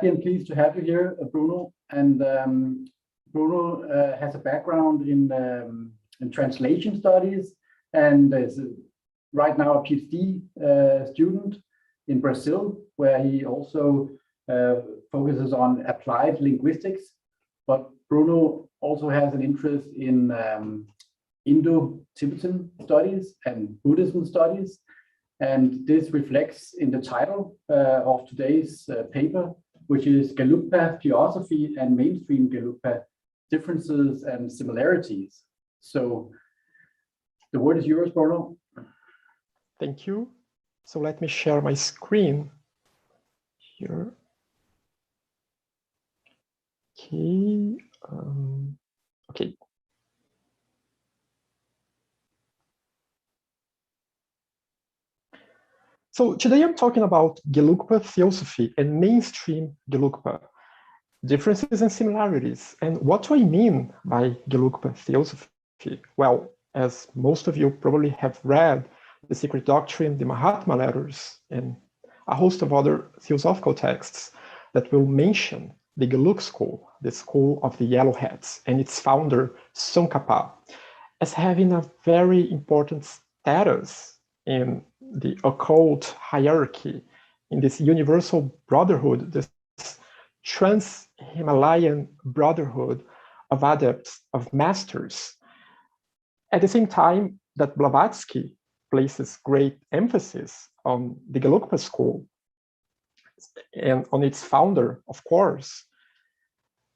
and pleased to have you here, Bruno. And Bruno has a background in translation studies and is right now a PhD student in Brazil, where he also focuses on applied linguistics. But Bruno also has an interest in Indo-Tibetan studies and Buddhism studies. And this reflects in the title of today's paper, which is Gelugpa Theosophy and Mainstream Gelugpa, Differences and Similarities. So the word is yours, Bruno. Thank you. So let me share my screen here. Okay. Okay. So today I'm talking about Gelugpa Theosophy and mainstream Gelugpa, differences and similarities. And what do I mean by Gelugpa Theosophy? Well, as most of you probably have read the Secret Doctrine, the Mahatma letters, and a host of other theosophical texts that will mention the Gelug school, the school of the yellow hats, and its founder, Tsongkhapa, as having a very important status in the occult hierarchy, in this universal brotherhood, this trans-Himalayan brotherhood of adepts, of masters. At the same time that Blavatsky places great emphasis on the Gelugpa school and on its founder, of course,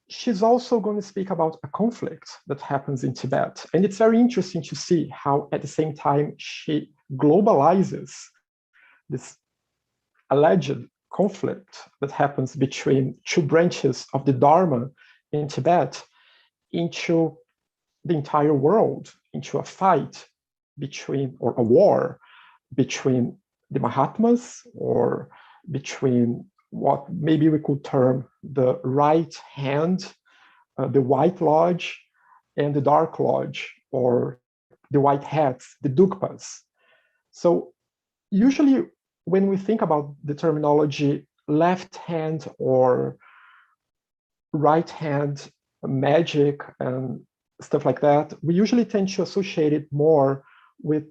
she's also going to speak about a conflict that happens in Tibet. And it's very interesting to see how at the same time she globalizes this alleged conflict that happens between two branches of the Dharma in Tibet into the entire world, into a fight between, or a war between the Mahatmas, or between what maybe we could term the right hand, the White Lodge, and the Dark Lodge, or the White Hats, the Dugpas. So usually when we think about the terminology left hand or right hand magic and stuff like that, we usually tend to associate it more with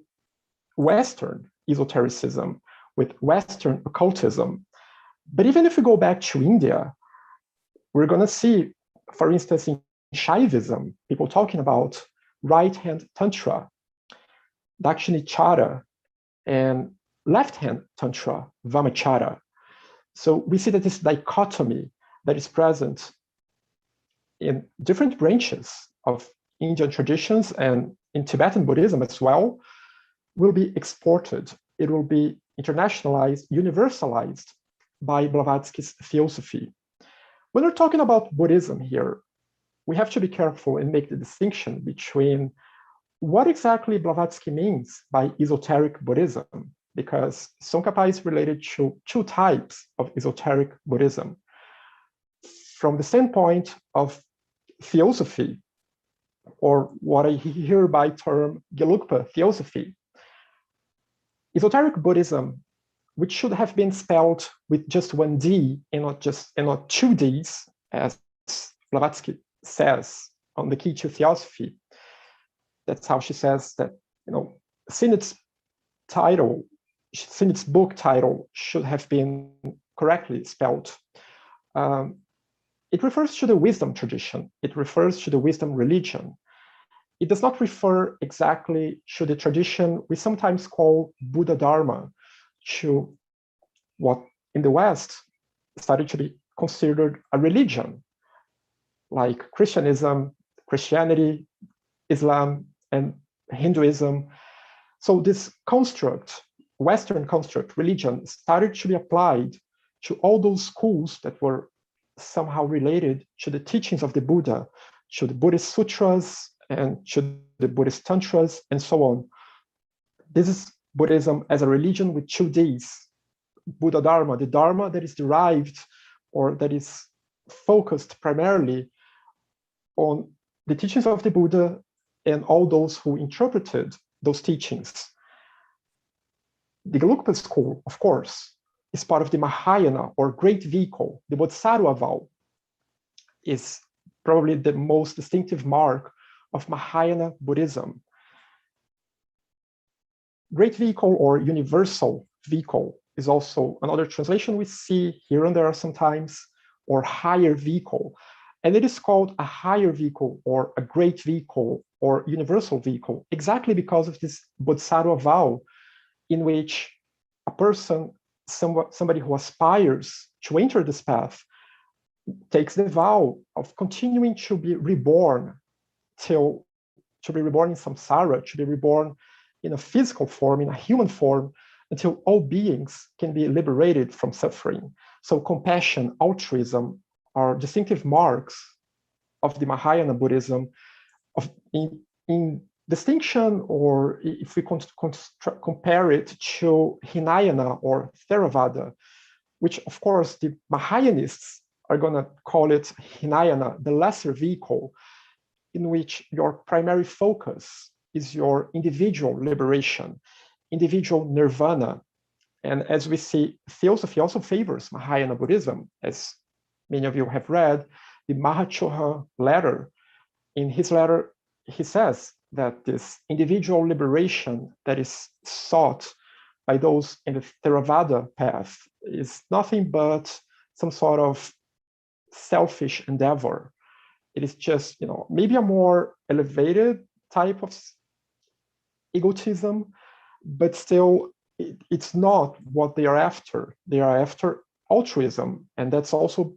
Western esotericism, with Western occultism. But even if we go back to India, we're going to see, for instance, in Shaivism, people talking about right-hand Tantra, Dakshinachara, and left-hand Tantra, Vamachara. So we see that this dichotomy that is present in different branches of Indian traditions and in Tibetan Buddhism as well will be exported. It will be internationalized, universalized by Blavatsky's theosophy. When we're talking about Buddhism here, we have to be careful and make the distinction between what exactly Blavatsky means by esoteric Buddhism, because Tsongkhapa is related to two types of esoteric Buddhism. From the standpoint of theosophy, or what I hereby term Gelugpa Theosophy, esoteric Buddhism, which should have been spelled with just one D and not two Ds, as Blavatsky says on the Key to Theosophy. That's how she says that, since its title, since its book title should have been correctly spelled. It refers to the wisdom tradition. It refers to the wisdom religion. It does not refer exactly to the tradition we sometimes call Buddha Dharma, to what in the West started to be considered a religion, like Christianity, Islam, and Hinduism. So this construct, Western construct, religion, started to be applied to all those schools that were somehow related to the teachings of the Buddha, to the Buddhist sutras, and to the Buddhist tantras, and so on. This is Buddhism as a religion with two Ds, Buddha Dharma, the Dharma that is derived or that is focused primarily on the teachings of the Buddha and all those who interpreted those teachings. The Gelugpa school, of course, is part of the Mahayana or great vehicle. The Bodhisattva vow is probably the most distinctive mark of Mahayana Buddhism. Great vehicle or universal vehicle is also another translation we see here and there sometimes, or higher vehicle. And it is called a higher vehicle or a great vehicle or universal vehicle, exactly because of this Bodhisattva vow, in which a person, somebody who aspires to enter this path, takes the vow of continuing to be reborn to be reborn in samsara, to be reborn in a physical form, in a human form, until all beings can be liberated from suffering. So compassion, altruism are distinctive marks of the Mahayana Buddhism, in distinction, or if we compare it to Hinayana or Theravada, which of course the Mahayanists are going to call it Hinayana, the lesser vehicle, in which your primary focus is your individual liberation, individual nirvana. And as we see, Theosophy also favors Mahayana Buddhism. As many of you have read, the Mahachoha letter, in his letter, he says that this individual liberation that is sought by those in the Theravada path is nothing but some sort of selfish endeavor. It is just, maybe a more elevated type of egotism, but still it's not what they are after. They are after altruism. And that's also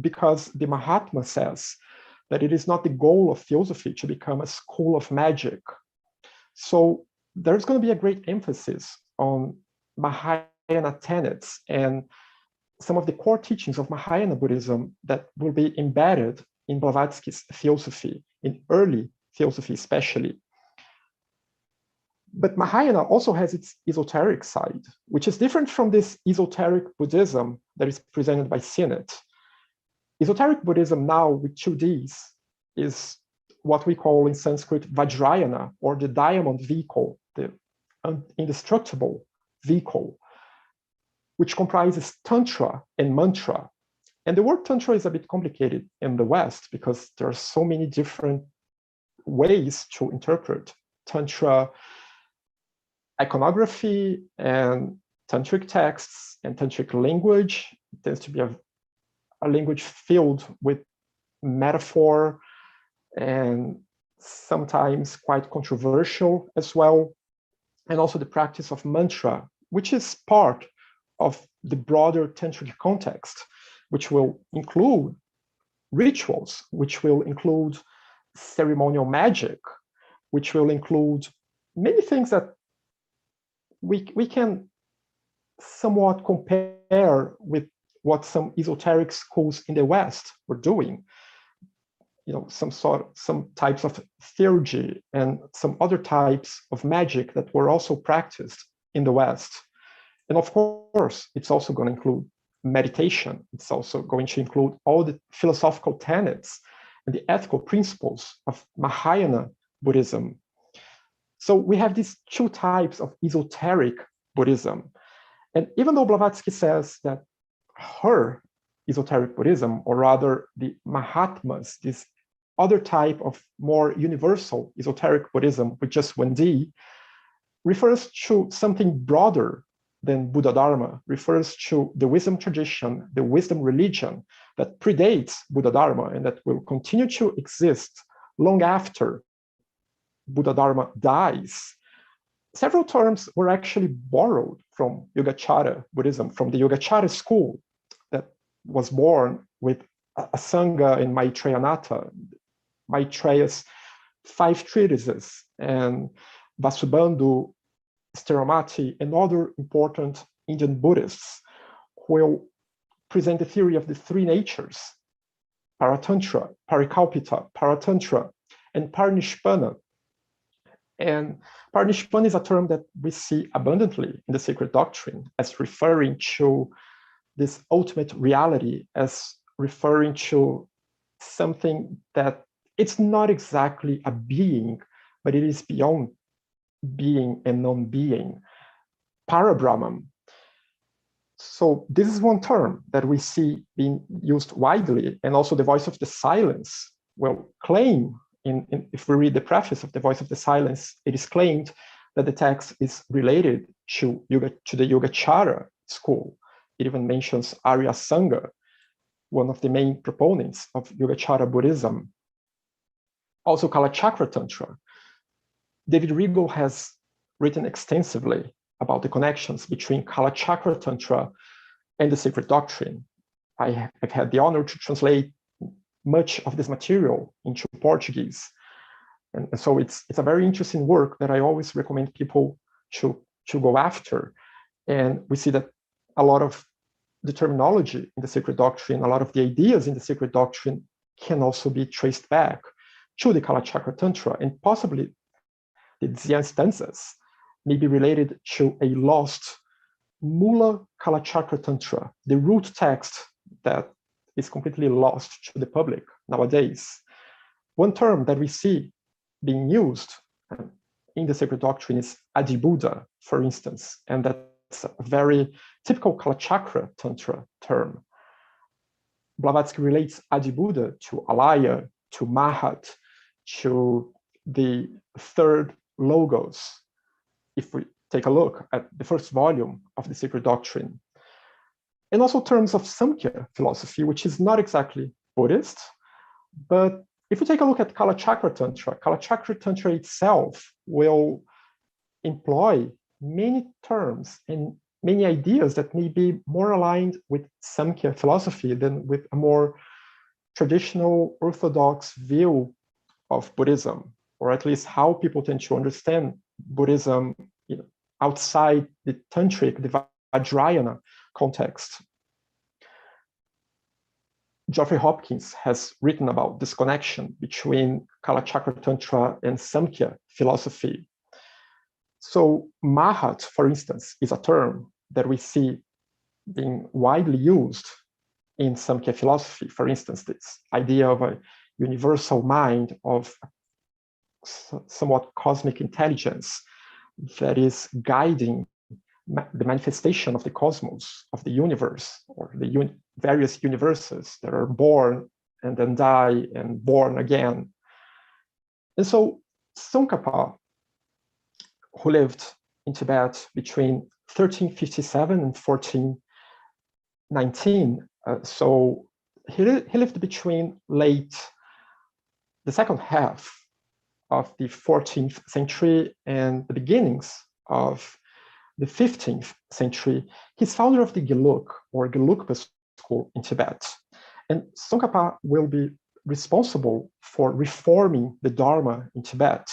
because the Mahatma says that it is not the goal of Theosophy to become a school of magic. So there's going to be a great emphasis on Mahayana tenets and some of the core teachings of Mahayana Buddhism that will be embedded in Blavatsky's Theosophy, in early Theosophy especially. But Mahayana also has its esoteric side, which is different from this esoteric Buddhism that is presented by Sinnett. Esoteric Buddhism now with 2 Ds is what we call in Sanskrit Vajrayāna, or the diamond vehicle, the indestructible vehicle, which comprises Tantra and Mantra. And the word Tantra is a bit complicated in the West because there are so many different ways to interpret Tantra iconography and tantric texts and tantric language. It tends to be a language filled with metaphor and sometimes quite controversial as well. And also the practice of mantra, which is part of the broader tantric context, which will include rituals, which will include ceremonial magic, which will include many things that we can somewhat compare with what some esoteric schools in the West were doing. Some types of theurgy and some other types of magic that were also practiced in the West. And of course, it's also going to include meditation. It's also going to include all the philosophical tenets and the ethical principles of Mahayana Buddhism. So we have these 2 types of esoteric Buddhism. And even though Blavatsky says that her esoteric Buddhism, or rather the Mahatmas, this other type of more universal esoteric Buddhism with just 1 D, refers to something broader than Buddha Dharma, refers to the wisdom tradition, the wisdom religion that predates Buddha Dharma and that will continue to exist long after Buddha Dharma dies. Several terms were actually borrowed from Yogācāra Buddhism, from the Yogācāra School that was born with Asanga and Maitreyanata, Maitreya's 5 treatises, and Vasubandhu, Steramati, and other important Indian Buddhists who will present the theory of the 3 natures, Paratantra, Parikalpita, Paratantra, and Parinishpana. And Parinishpana is a term that we see abundantly in the Secret Doctrine as referring to this ultimate reality, as referring to something that it's not exactly a being, but it is beyond being and non-being, Parabrahman. So this is one term that we see being used widely, and also the Voice of the Silence will claim, if we read the preface of the Voice of the Silence, it is claimed that the text is related to the Yogācāra School. It even mentions Arya Sangha, one of the main proponents of Yogācāra Buddhism. Also Kalachakra Tantra. David Regal has written extensively about the connections between Kalachakra Tantra and the Secret Doctrine. I have had the honor to translate much of this material into Portuguese. And so it's a very interesting work that I always recommend people to go after. And we see that a lot of the terminology in the Secret Doctrine, a lot of the ideas in the Secret Doctrine can also be traced back to the Kalachakra Tantra, and possibly the Dzyan stanzas may be related to a lost Mula Kalachakra Tantra, the root text that is completely lost to the public nowadays. One term that we see being used in the Secret Doctrine is Adi-Buddha, for instance, and that's a very typical Kalachakra Tantra term. Blavatsky relates Adi-Buddha to Alaya, to Mahat, to the third logos, if we take a look at the first volume of the Secret Doctrine. And also terms of Samkhya philosophy, which is not exactly Buddhist, but if we take a look at Kalachakra Tantra itself will employ many terms and many ideas that may be more aligned with Samkhya philosophy than with a more traditional orthodox view of Buddhism, or at least how people tend to understand Buddhism, outside the tantric, the Vajrayāna context. Geoffrey Hopkins has written about this connection between Kalachakra Tantra and Samkhya philosophy. So Mahat, for instance, is a term that we see being widely used in Samkhya philosophy. For instance, this idea of a universal mind, of somewhat cosmic intelligence that is guiding the manifestation of the cosmos, of the universe, or the various universes that are born and then die and born again. And so Tsongkhapa, who lived in Tibet between 1357 and 1419, so he lived between the second half of the 14th century and the beginnings of the 15th century. He's founder of the Gelugpa School in Tibet. And Tsongkhapa will be responsible for reforming the Dharma in Tibet.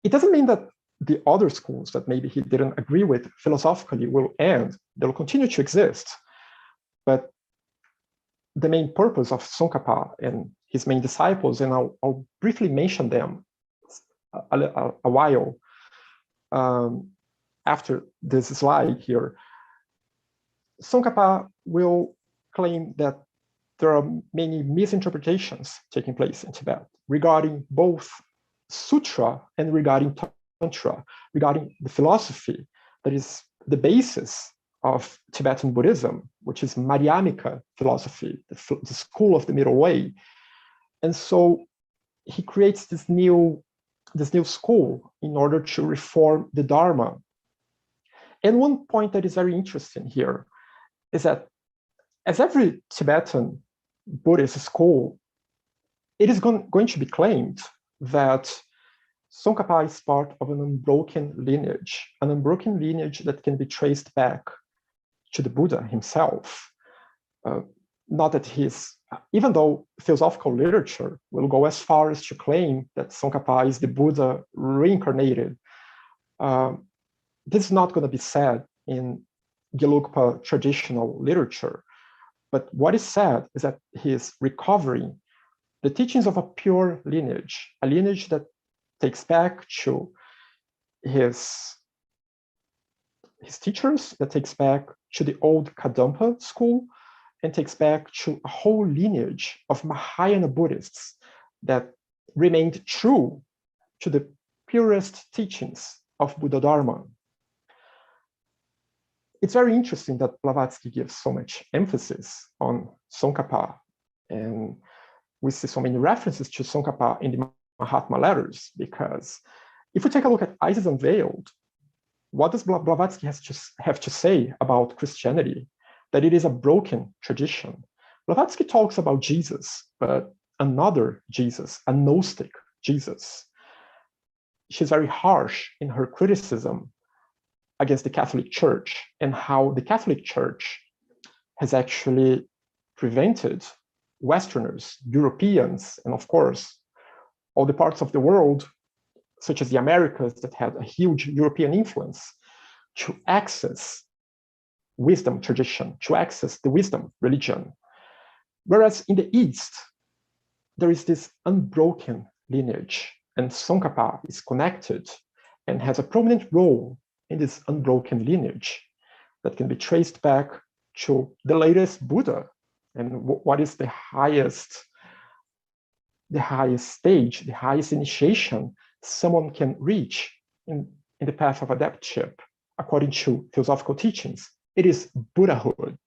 It doesn't mean that the other schools that maybe he didn't agree with philosophically will end. They will continue to exist. But the main purpose of Tsongkhapa and his main disciples, and I'll briefly mention them a while after this slide here. Tsongkhapa will claim that there are many misinterpretations taking place in Tibet regarding both sutra and regarding tantra, regarding the philosophy that is the basis of Tibetan Buddhism, which is Madhyamika philosophy, the school of the middle way. And so he creates this new school in order to reform the Dharma. And one point that is very interesting here is that as every Tibetan Buddhist school, it is going to be claimed that Tsongkhapa is part of an unbroken lineage that can be traced back to the Buddha himself. Not that even though philosophical literature will go as far as to claim that Tsongkhapa is the Buddha reincarnated, this is not going to be said in Gelugpa traditional literature. But what is said is that he is recovering the teachings of a pure lineage, a lineage that takes back to his teachers, that takes back to the old Kadampa school, and takes back to a whole lineage of Mahayana Buddhists that remained true to the purest teachings of Buddha Dharma. it's very interesting that Blavatsky gives so much emphasis on Tsongkhapa, and we see so many references to Tsongkhapa in the Mahatma letters, because if we take a look at Isis Unveiled, what does Blavatsky have to say about Christianity? That it is a broken tradition. Blavatsky talks about Jesus, but another Jesus, a Gnostic Jesus. She's very harsh in her criticism against the Catholic Church and how the Catholic Church has actually prevented Westerners, Europeans, and of course, all the parts of the world, such as the Americas that had a huge European influence, to access wisdom tradition, to access the wisdom religion. Whereas in the East, there is this unbroken lineage, and Tsongkhapa is connected and has a prominent role in this unbroken lineage that can be traced back to the latest Buddha and what is the highest stage, the highest initiation someone can reach in the path of adeptship, according to theosophical teachings. It is Buddhahood.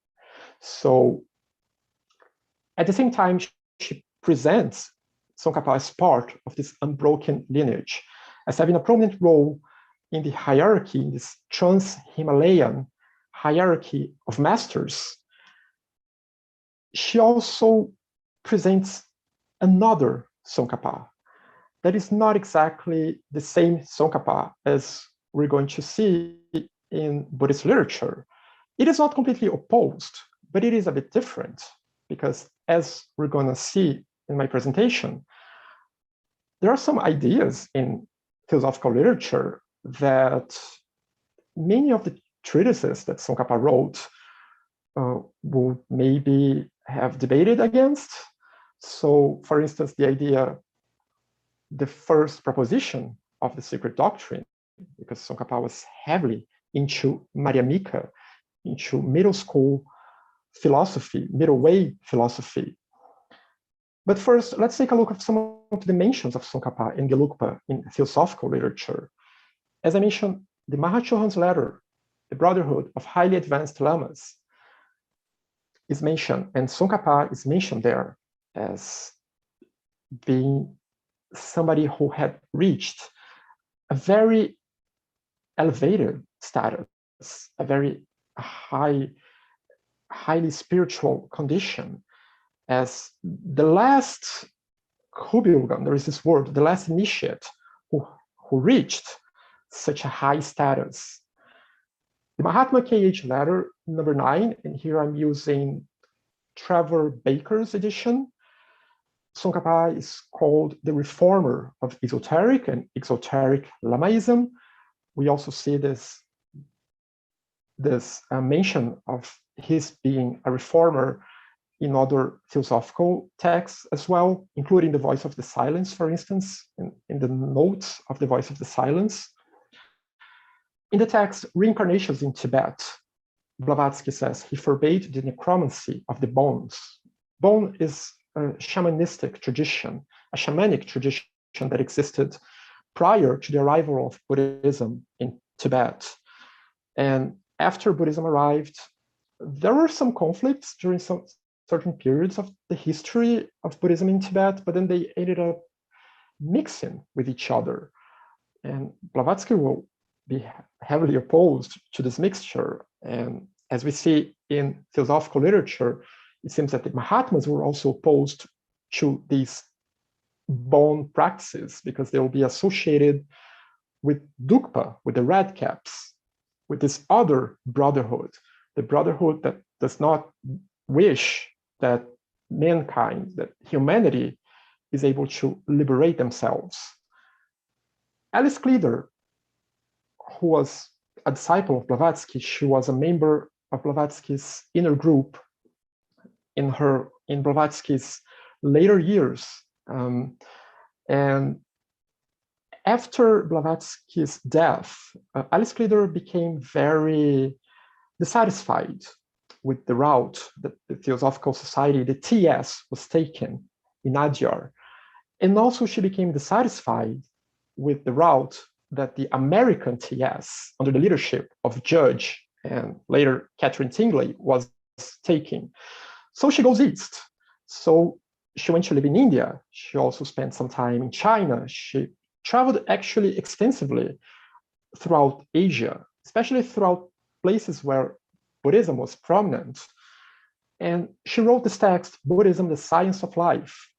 So at the same time, she presents Tsongkhapa as part of this unbroken lineage, as having a prominent role in the hierarchy, in this trans-Himalayan hierarchy of masters. She also presents another Tsongkhapa that is not exactly the same Tsongkhapa as we're going to see in Buddhist literature. It is not completely opposed, but it is a bit different, because as we're going to see in my presentation, there are some ideas in theosophical literature that many of the treatises that Tsongkhapa wrote would maybe have debated against. So, for instance, the first proposition of the Secret Doctrine, because Tsongkhapa was heavily into Madhyamika, into middle school philosophy, middle way philosophy. But first, let's take a look at some of the mentions of Tsongkhapa and Gelugpa in theosophical literature. As I mentioned, the Mahachohan's letter, the Brotherhood of Highly Advanced Lamas, is mentioned, and Tsongkhapa is mentioned there as being somebody who had reached a very elevated status, a very highly spiritual condition, as the last Kubilgan, there is this word, the last initiate who reached such a high status. The Mahatma KH letter, number 9, and here I'm using Trevor Baker's edition. Tsongkhapa is called the reformer of Esoteric and Exoteric Lamaism. We also see this mention of his being a reformer in other theosophical texts as well, including the Voice of the Silence, for instance, in the notes of the Voice of the Silence. In the text Reincarnations in Tibet, Blavatsky says he forbade the necromancy of the bones. Bone is a shamanistic tradition, a shamanic tradition that existed prior to the arrival of Buddhism in Tibet. And after Buddhism arrived, there were some conflicts during some certain periods of the history of Buddhism in Tibet, but then they ended up mixing with each other. And Blavatsky will be heavily opposed to this mixture. And as we see in theosophical literature, it seems that the Mahatmas were also opposed to these bone practices because they will be associated with Dukpa, with the red caps, with this other brotherhood, the brotherhood that does not wish that mankind, that humanity is able to liberate themselves. A.L.Cleather, who was a disciple of Blavatsky, she was a member of Blavatsky's inner group in Blavatsky's later years. And after Blavatsky's death, A.L.Cleather became very dissatisfied with the route that the Theosophical Society, the TS, was taken in Adyar. And also she became dissatisfied with the route that the American TS, under the leadership of Judge and later Catherine Tingley was taking. So she goes east. So she went to live in India. She also spent some time in China. She traveled actually extensively throughout Asia, especially throughout places where Buddhism was prominent. And she wrote this text, Buddhism, the Science of Life.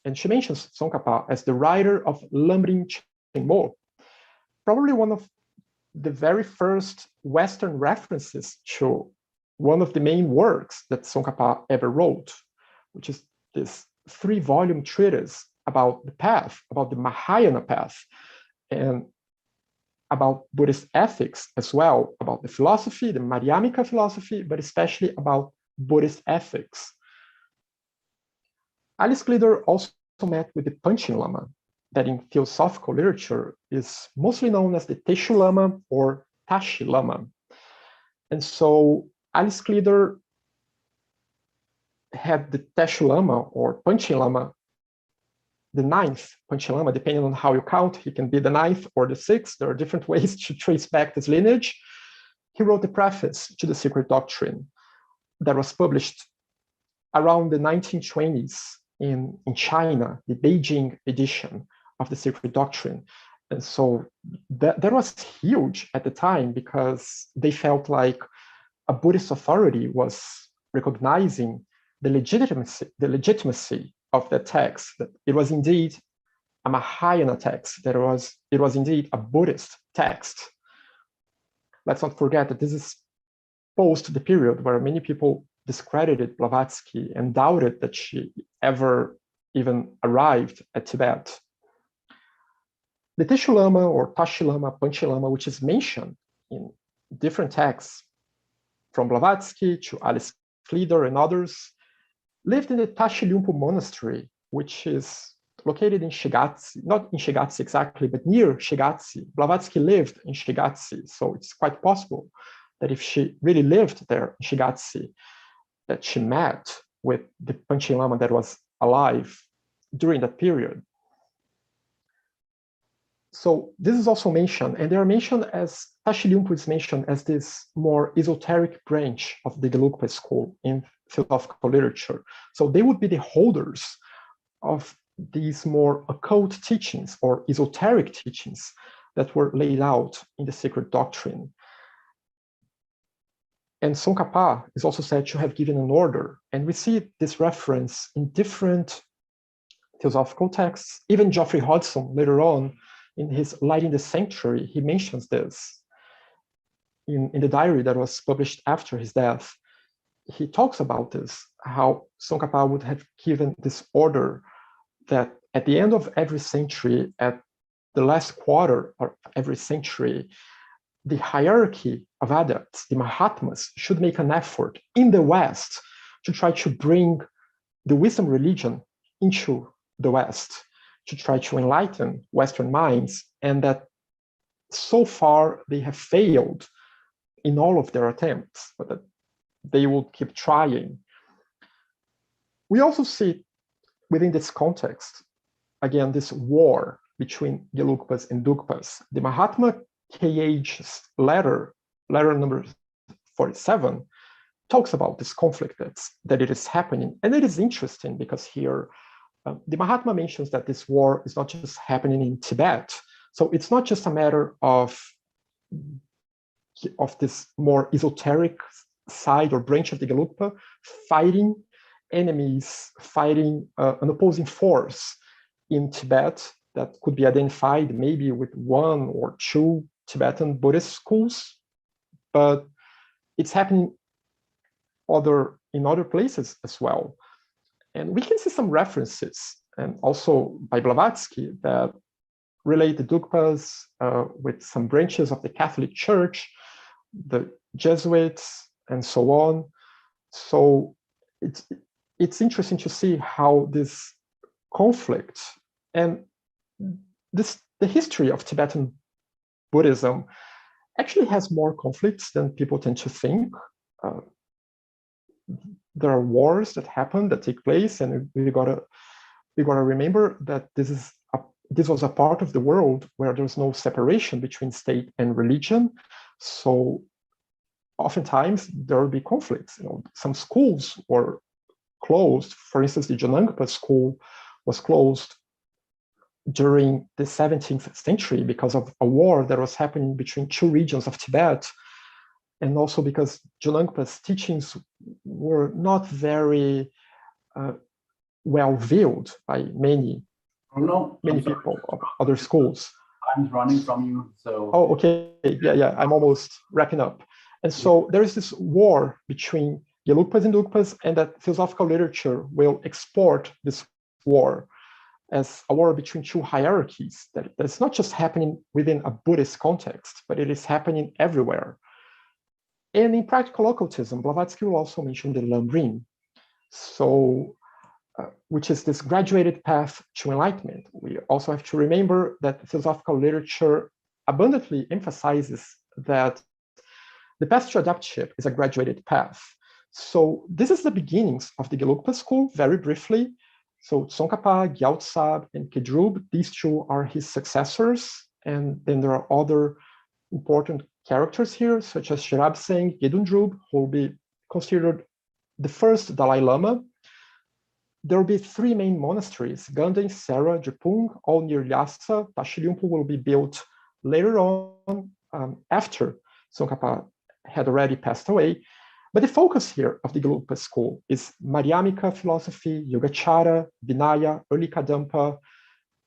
And she mentions Tsongkhapa as the writer of Lamrim Chenmo, probably one of the very first Western references to one of the main works that Tsongkhapa ever wrote, which is this 3-volume treatise about the path, about the Mahayana path, and about Buddhist ethics as well, about the philosophy, the Madhyamika philosophy, but especially about Buddhist ethics. A.L.Cleather also met with the Panchen Lama, that in theosophical literature is mostly known as the Teshu Lama or Tashi Lama. And so A.L.Cleather had the Teshu Lama or Panchen Lama, the 9th Panchen Lama, depending on how you count. He can be the 9th or the 6th. There are different ways to trace back this lineage. He wrote the preface to the Secret Doctrine that was published around the 1920s in China, the Beijing edition of the Secret Doctrine. And so that was huge at the time because they felt like a Buddhist authority was recognizing the legitimacy of the text, that it was indeed a Mahayana text, that it was indeed a Buddhist text. Let's not forget that this is post the period where many people discredited Blavatsky and doubted that she ever even arrived at Tibet. The Teshu Lama or Tashi Lama, Panchen Lama, which is mentioned in different texts from Blavatsky to A.L.Cleather and others, lived in the Tashi Lumpo monastery, which is located in Shigatse, not in Shigatse exactly, but near Shigatse. Blavatsky lived in Shigatse, so it's quite possible that if she really lived there in Shigatse, that she met with the Panchen Lama that was alive during that period. So this is also mentioned, and they are mentioned as, Tashi Lumpo is mentioned as this more esoteric branch of the Gelugpa School in philosophical literature. So they would be the holders of these more occult teachings or esoteric teachings that were laid out in the Secret Doctrine. And Tsongkhapa is also said to have given an order. And we see this reference in different theosophical texts. Even Geoffrey Hodson, later on, in his Lighting the Sanctuary, he mentions this in the diary that was published after his death. He talks about this, how Tsongkhapa would have given this order that at the end of every century, at the last quarter of every century, the hierarchy of adepts, the Mahatmas, should make an effort in the West to try to bring the wisdom religion into the West, to try to enlighten Western minds, and that so far they have failed in all of their attempts, but that they will keep trying. We also see within this context, again, this war between Gelugpas and Dugpas. The Mahatma K.H.'s letter number 47, talks about this conflict that it is happening. And it is interesting because here, the Mahatma mentions that this war is not just happening in Tibet. So it's not just a matter of this more esoteric side or branch of the Gelugpa fighting enemies, fighting an opposing force in Tibet that could be identified maybe with 1 or 2 Tibetan Buddhist schools, but it's happening in other places as well. And we can see some references, and also by Blavatsky, that relate the Dugpas with some branches of the Catholic Church, the Jesuits, and so on. So it's interesting to see how this conflict and the history of Tibetan Buddhism actually has more conflicts than people tend to think. There are wars that happen, that take place, and we gotta remember that this was a part of the world where there's no separation between state and religion. So oftentimes there will be conflicts. Some schools were closed. For instance, the Gelugpa School was closed during the 17th century because of a war that was happening between two regions of Tibet, and also because Gelugpa's teachings were not very well viewed by many people of other schools. I'm running from you, so. Oh, okay. Yeah, I'm almost wrapping up. And so there is this war between Gelugpas and Dugpas, and that philosophical literature will export this war as a war between two hierarchies. That's not just happening within a Buddhist context, but it is happening everywhere. And in practical occultism, Blavatsky will also mention the Lamrim, which is this graduated path to enlightenment. We also have to remember that philosophical literature abundantly emphasizes that the path to adaptship is a graduated path. So this is the beginnings of the Gelugpa School, very briefly. So Tsongkhapa, Gyaltsab, and Kedrub, these two are his successors. And then there are other important characters here, such as Sherab-Seng, Gedundrub, who will be considered the first Dalai Lama. There will be three main monasteries, Ganden, Sera, Drepung, all near Lhasa. Tashilhunpo will be built later on, after Tsongkhapa had already passed away. But the focus here of the Gelugpa School is Madhyamika philosophy, Yogācāra, Vinaya, early Kadampa,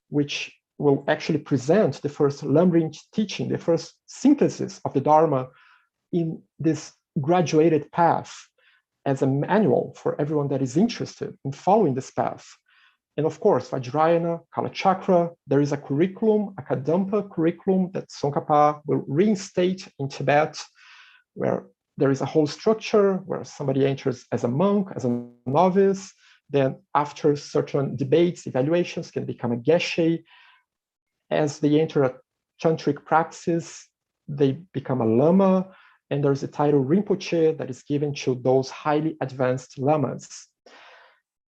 which will actually present the first Lamrim teaching, the first synthesis of the Dharma in this graduated path as a manual for everyone that is interested in following this path. And of course, Vajrayāna, Kalachakra, there is a curriculum, a Kadampa curriculum that Tsongkhapa will reinstate in Tibet, where there is a whole structure where somebody enters as a monk, as a novice, then after certain debates, evaluations can become a geshe. As they enter a tantric praxis, they become a lama, and there's a title Rinpoche that is given to those highly advanced lamas.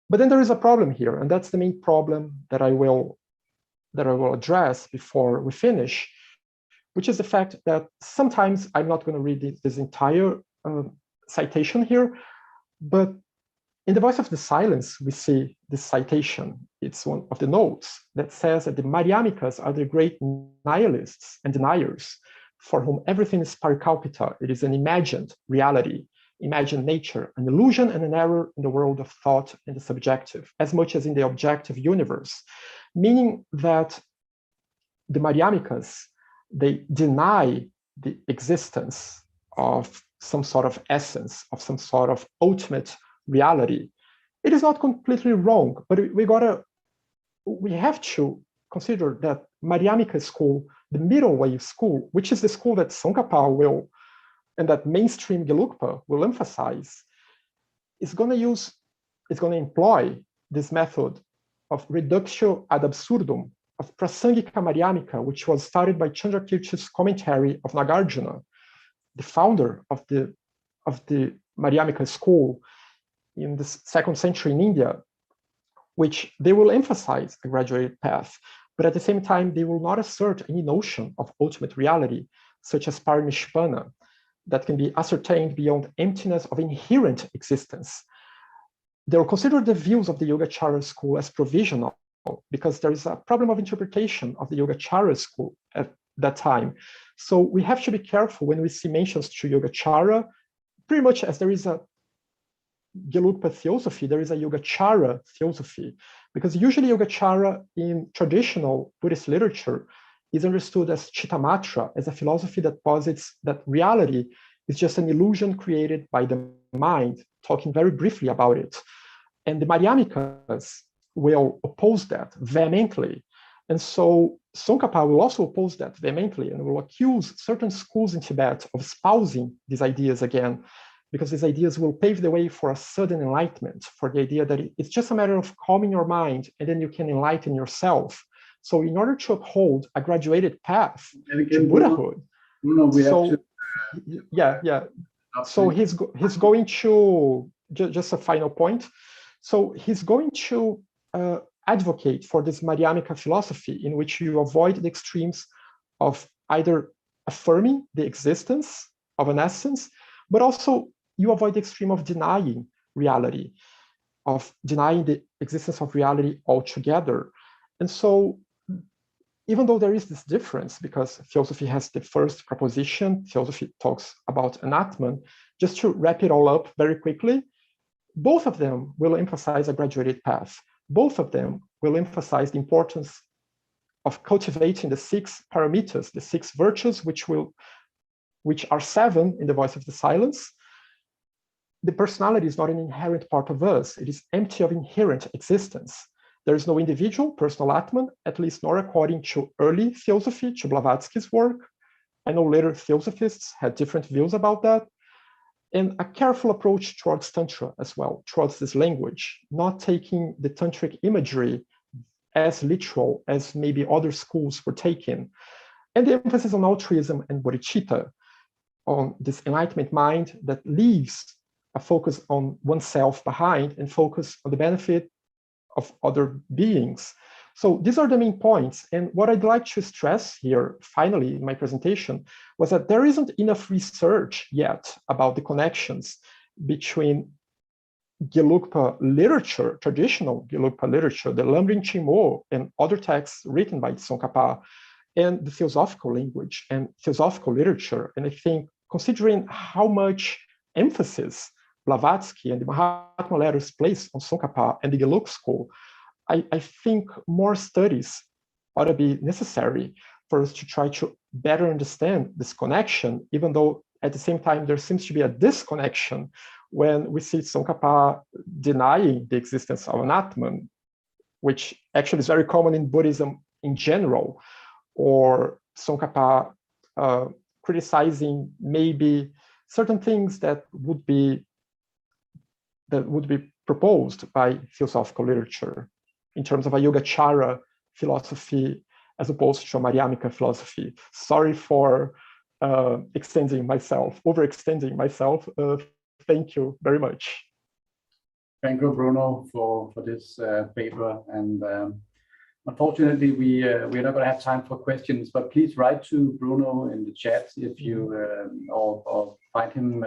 But then there is a problem here, and that's the main problem that I will address before we finish, which is the fact that sometimes I'm not going to read this entire citation here, but in the Voice of the Silence, we see this citation. It's one of the notes that says that the Madhyamikas are the great nihilists and deniers for whom everything is parikalpita. It is an imagined reality, imagined nature, an illusion and an error in the world of thought and the subjective, as much as in the objective universe, meaning that the Madhyamikas, they deny the existence of some sort of essence, of some sort of ultimate reality. It is not completely wrong, but we have to consider that Madhyamika school, the middle way school, which is the school that Tsongkhapa will, and that mainstream Gelugpa will emphasize, is going to employ this method of reductio ad absurdum, of Prasangika-Madhyamika, which was started by Chandrakirti's commentary of Nagarjuna, the founder of the Madhyamika school in the 2nd century in India, which they will emphasize a graduated path, but at the same time, they will not assert any notion of ultimate reality, such as parinishpana, that can be ascertained beyond emptiness of inherent existence. They will consider the views of the Yogācāra school as provisional, because there is a problem of interpretation of the Yogācāra school at that time. So we have to be careful when we see mentions to Yogācāra, pretty much as there is a Gelugpa Theosophy, there is a Yogācāra Theosophy, because usually Yogācāra in traditional Buddhist literature is understood as Chittamatra, as a philosophy that posits that reality is just an illusion created by the mind, talking very briefly about it. And the Madhyamikas will oppose that vehemently. And so Tsongkhapa will also oppose that vehemently and will accuse certain schools in Tibet of espousing these ideas again, because these ideas will pave the way for a sudden enlightenment, for the idea that it's just a matter of calming your mind and then you can enlighten yourself. So in order to uphold a graduated path to Buddhahood, so he's going to, just a final point, so he's going to advocate for this Madhyamika philosophy in which you avoid the extremes of either affirming the existence of an essence, but also you avoid the extreme of denying reality, of denying the existence of reality altogether. And so even though there is this difference, because theosophy has the first proposition, theosophy talks about an Atman, just to wrap it all up very quickly, both of them will emphasize a graduated path. Both of them will emphasize the importance of cultivating the 6 paramitas, the 6 virtues, which are 7 in the voice of the silence. The personality is not an inherent part of us. It is empty of inherent existence. There is no individual personal Atman, at least not according to early theosophy, to Blavatsky's work. I know later theosophists had different views about that. And a careful approach towards Tantra as well, towards this language, not taking the Tantric imagery as literal as maybe other schools were taking. And the emphasis on altruism and bodhicitta, on this enlightenment mind that leaves a focus on oneself behind and focus on the benefit of other beings. So these are the main points. And what I'd like to stress here, finally, in my presentation, was that there isn't enough research yet about the connections between Gelugpa literature, traditional Gelugpa literature, the Lamrim Chenmo and other texts written by Tsongkhapa, and the theosophical language and theosophical literature. And I think considering how much emphasis Blavatsky and the Mahatma letters place on Tsongkhapa and the Gelugpa school, I think more studies ought to be necessary for us to try to better understand this connection, even though at the same time there seems to be a disconnection when we see Tsongkhapa denying the existence of an Atman, which actually is very common in Buddhism in general, or Tsongkhapa criticizing maybe certain things that would be proposed by theosophical literature in terms of a Yogācāra philosophy as opposed to a Madhyamika philosophy. Sorry for overextending myself. Thank you very much. Thank you, Bruno, for this paper. And unfortunately, we're not going to have time for questions, but please write to Bruno in the chat if you or find him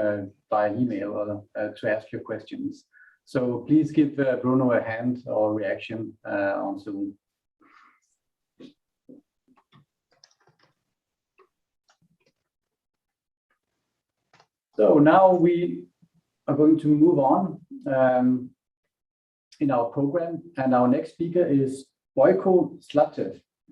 by email or to ask your questions. So please give Bruno a hand or reaction on Zoom. So now we are going to move on in our program, and our next speaker is Boyko Zlatev.